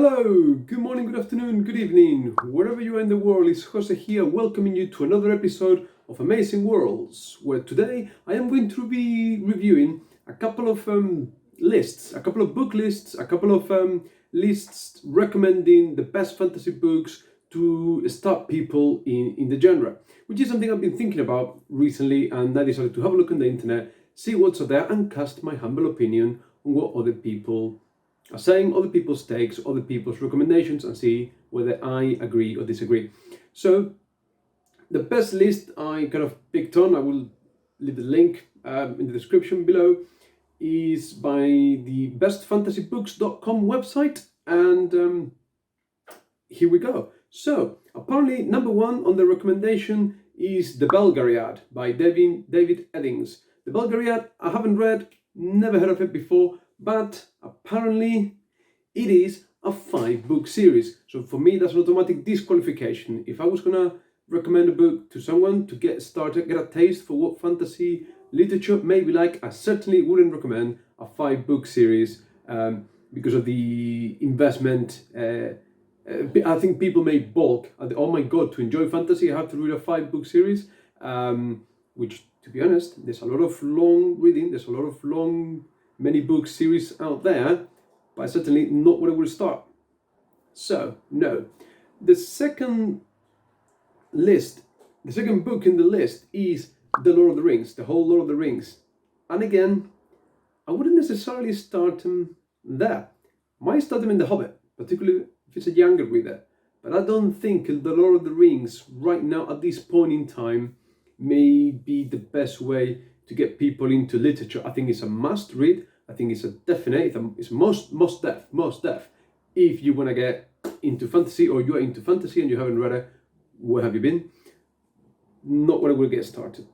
Hello, good morning, good afternoon, good evening, wherever you are in the world. It's Jose here, welcoming you to another episode of Amazing Worlds, where today I am going to be reviewing a couple of lists, a couple of book lists, a couple of lists recommending the best fantasy books to start people in the genre, which is something I've been thinking about recently, and I decided to have a look on the internet, see what's out there, and cast my humble opinion on what other people are saying, other people's takes, other people's recommendations, and see whether I agree or disagree. So the best list I kind of picked on, I will leave the link in the description below, is by the bestfantasybooks.com website, and here we go. So apparently number one on the recommendation is The Belgariad by David Eddings. The Belgariad I haven't read, never heard of it before, but apparently it is a 5-book series. So for me, that's an automatic disqualification. If I was gonna recommend a book to someone to get started, get a taste for what fantasy literature may be like, I certainly wouldn't recommend a 5-book series because of the investment. I think people may balk at, oh my god, to enjoy fantasy, I have to read a 5-book series, which, to be honest, there's a lot of long reading, there's a lot of many book series out there, but certainly not where I will start. So, no. The second book in the list is The Lord of the Rings, the whole Lord of the Rings. And again, I wouldn't necessarily start them there. Might start them in The Hobbit, particularly if it's a younger reader. But I don't think The Lord of the Rings right now at this point in time may be the best way to get people into literature. I think it's a must read. I think it's a definite, it's most def. If you want to get into fantasy, or you are into fantasy and you haven't read it, where have you been? Not where I will get started.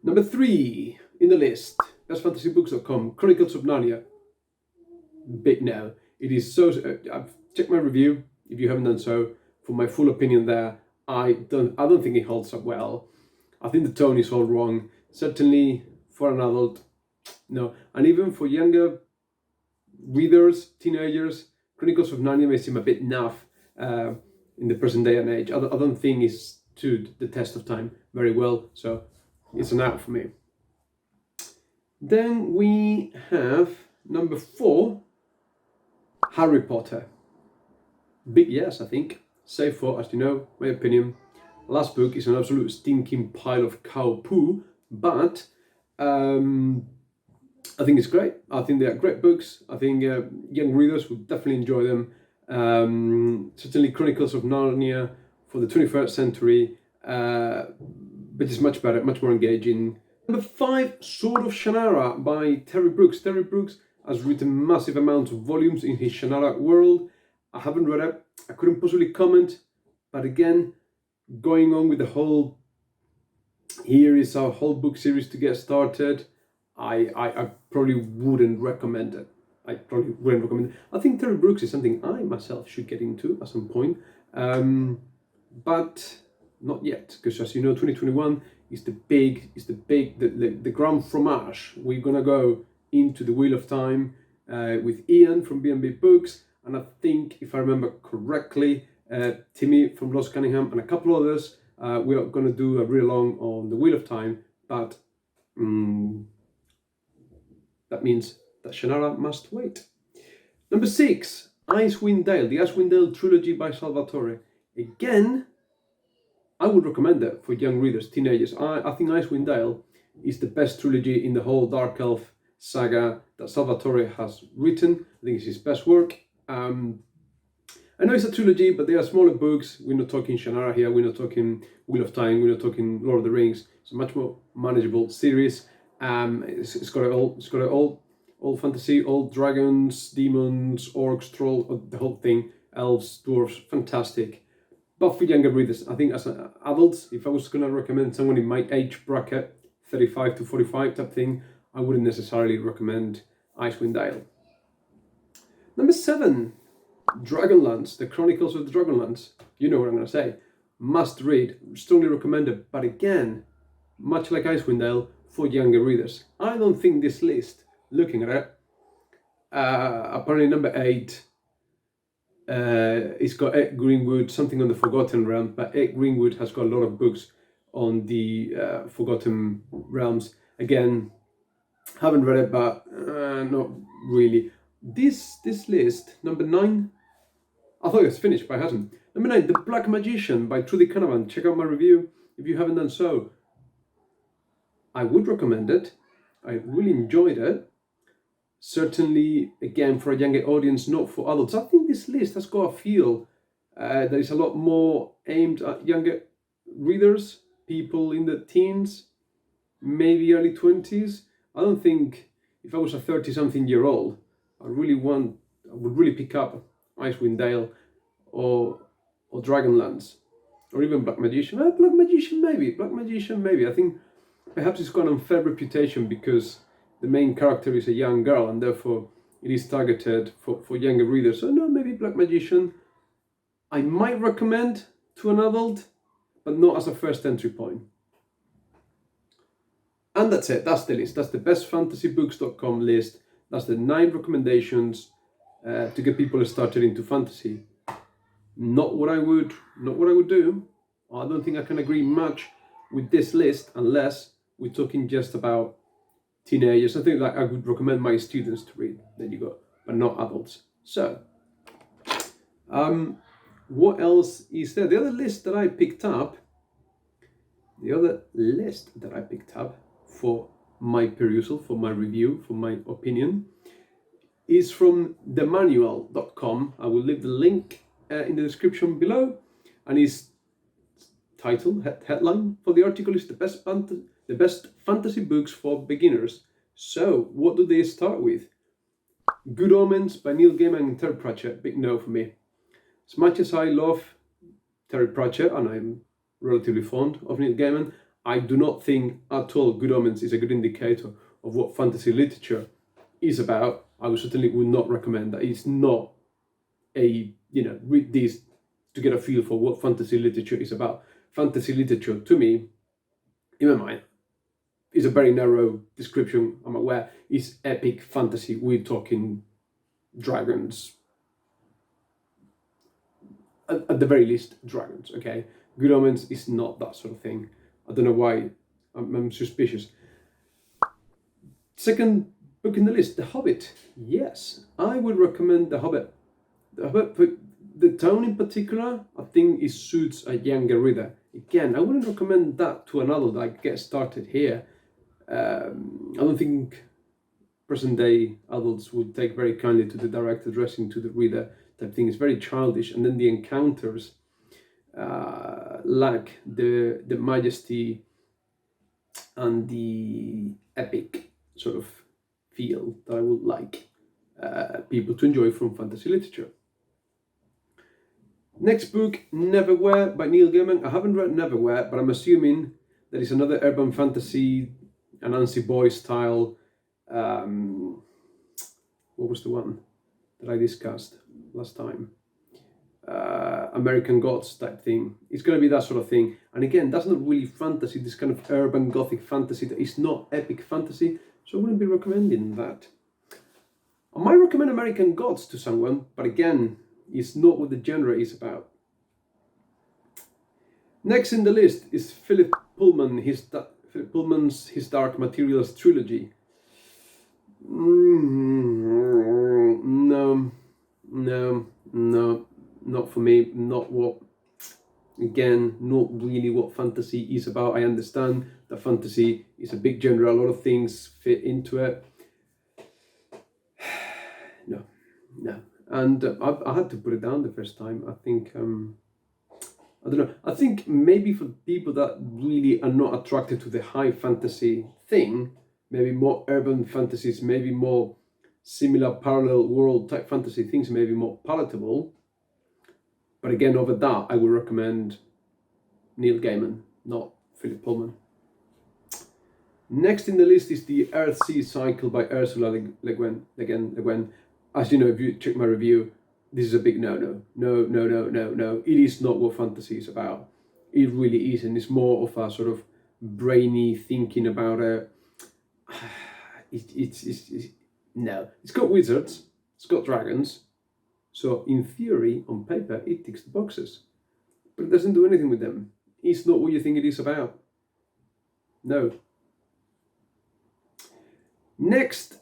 Number 3 in the list, bestfantasybooks.com, Chronicles of Narnia. Big no. It is so. I've checked my review. If you haven't done so, for my full opinion there, I don't think it holds up well. I think the tone is all wrong. Certainly for an adult, no. And even for younger readers, teenagers, Chronicles of Narnia may seem a bit naff in the present day and age. I don't think it stood the test of time very well, so it's an out for me. Then we have number 4, Harry Potter. Big yes, I think. Save for, as you know, my opinion, last book is an absolute stinking pile of cow poo, but I think it's great. I think they are great books. I think young readers will definitely enjoy them. Certainly Chronicles of Narnia for the 21st century, but it's much better, much more engaging. Number 5, Sword of Shannara by Terry Brooks. Terry Brooks has written massive amounts of volumes in his Shannara world. I haven't read it. I couldn't possibly comment, but again, going on with the whole, here is our whole book series to get started, I probably wouldn't recommend it. I think Terry Brooks is something I myself should get into at some point, but not yet, because as you know, 2021 is the grand fromage. We're gonna go into the Wheel of Time with Ian from B&B Books, and I think, if I remember correctly, Timmy from Lost Cunningham and a couple others, we are going to do a read along on the Wheel of Time, but that means that Shannara must wait. Number 6, Icewind Dale, the Icewind Dale trilogy by Salvatore. Again, I would recommend it for young readers, teenagers. I think Icewind Dale is the best trilogy in the whole Dark Elf saga that Salvatore has written. I think it's his best work. I know it's a trilogy, but they are smaller books. We're not talking Shannara here, we're not talking Wheel of Time, we're not talking Lord of the Rings. It's a much more manageable series. It's got all fantasy, all dragons, demons, orcs, trolls, the whole thing, elves, dwarves, fantastic. But for younger readers, I think as adults, if I was going to recommend someone in my age bracket, 35 to 45 type thing, I wouldn't necessarily recommend Icewind Dale. Number 7, Dragonlance, the Chronicles of the Dragonlance. You know what I'm going to say. Must read, strongly recommended, but again, much like Icewind Dale, for younger readers. I don't think this list, looking at it, apparently number 8 it's got Ed Greenwood, something on the Forgotten Realm, but Ed Greenwood has got a lot of books on the Forgotten Realms. Again, haven't read it, but not really. This list, number 9, I thought it was finished, but it hasn't. Number 9, The Black Magician by Trudy Canavan. Check out my review if you haven't done so. I would recommend it. I really enjoyed it. Certainly, again, for a younger audience, not for adults. I think this list has got a feel that is a lot more aimed at younger readers, people in the teens, maybe early 20s. I don't think if I was a 30-something-year-old, I would really pick up Icewind Dale or Dragonlance, or even Black Magician. Black Magician maybe. I think perhaps it's got an unfair reputation because the main character is a young girl and therefore it is targeted for younger readers. So no, maybe Black Magician I might recommend to an adult, but not as a first entry point. And that's it, that's the list. That's the bestfantasybooks.com list. That's the 9 recommendations to get people started into fantasy. Not what I would do. I don't think I can agree much with this list unless we're talking just about teenagers. I think I would recommend my students to read. There you go, but not adults. So, what else is there? The other list that I picked up for my perusal, for my review, for my opinion, is from themanual.com. I will leave the link in the description below, and his headline for the article is the best fantasy books for beginners. So, what do they start with? Good Omens by Neil Gaiman and Terry Pratchett. Big no for me. As much as I love Terry Pratchett, and I'm relatively fond of Neil Gaiman, I do not think at all Good Omens is a good indicator of what fantasy literature is about. I certainly would not recommend that. It's not read this to get a feel for what fantasy literature is about. Fantasy literature, to me, in my mind, is a very narrow description, I'm aware. It's epic fantasy. We're talking dragons. At the very least, dragons, okay? Good Omens is not that sort of thing. I don't know why I'm suspicious. Second book in the list, The Hobbit. Yes, I would recommend The Hobbit. The Hobbit, the tone in particular, I think it suits a younger reader. Again, I wouldn't recommend that to an adult like get started here. I don't think present-day adults would take very kindly to the direct addressing to the reader type thing. It's very childish, and then the encounters lack the majesty and the epic sort of feel that I would like people to enjoy from fantasy literature. Next book, Neverwhere by Neil Gaiman. I haven't read Neverwhere, but I'm assuming that it's another urban fantasy, Anansi Boy style. What was the one that I discussed last time? American Gods type thing. It's going to be that sort of thing. And again, that's not really fantasy, this kind of urban gothic fantasy that is not epic fantasy, so I wouldn't be recommending that. I might recommend American Gods to someone, but again, it's not what the genre is about. Next in the list is Philip Pullman's His Dark Materials trilogy. No, not for me. Not really what fantasy is about. I understand that fantasy is a big genre, a lot of things fit into it. No. And I had to put it down the first time. I think, I don't know. I think maybe for people that really are not attracted to the high fantasy thing, maybe more urban fantasies, maybe more similar parallel world type fantasy things, maybe more palatable. But again, over that, I would recommend Neil Gaiman, not Philip Pullman. Next in the list is The Earthsea Cycle by Ursula Le Guin. As you know, if you check my review, this is a big no. No. It is not what fantasy is about. It really isn't. It's more of a sort of brainy thinking about it. No. It's got wizards, it's got dragons, so in theory, on paper, it ticks the boxes. But it doesn't do anything with them. It's not what you think it is about. No. Next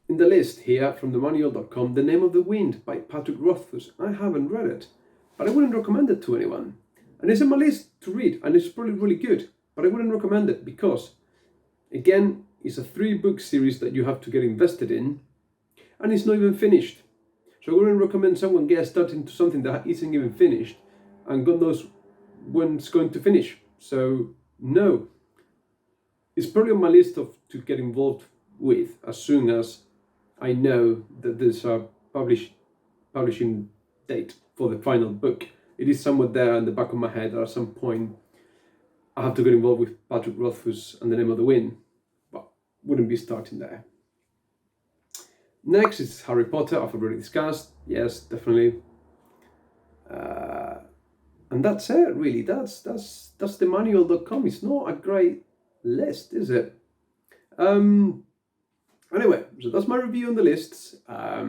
in the list here from themanual.com, The Name of the Wind by Patrick Rothfuss. I haven't read it, but I wouldn't recommend it to anyone. And it's on my list to read, and it's probably really good, but I wouldn't recommend it because, again, it's a 3-book series that you have to get invested in, and it's not even finished. So I wouldn't recommend someone get started into something that isn't even finished, and God knows when it's going to finish. So no, it's probably on my list to get involved with as soon as I know that there's a publishing date for the final book. It is somewhere there in the back of my head that at some point I have to get involved with Patrick Rothfuss and The Name of the Wind, but wouldn't be starting there. Next is Harry Potter. I've already discussed. Yes, definitely. And that's it, really. That's themanual.com. It's not a great list, is it? Anyway, so that's my review on the lists. A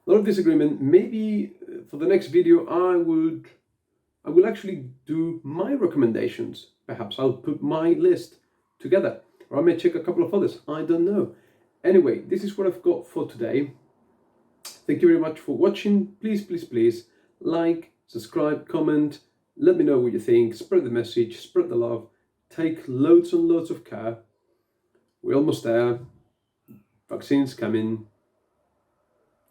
lot of disagreement. Maybe for the next video I will actually do my recommendations. Perhaps I'll put my list together, or I may check a couple of others. I don't know. Anyway, this is what I've got for today. Thank you very much for watching. Please, please, please like, subscribe, comment. Let me know what you think. Spread the message, spread the love. Take loads and loads of care. We're almost there. Vaccines coming.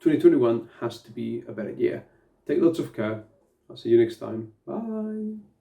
2021 has to be a better year. Take lots of care. I'll see you next time. Bye.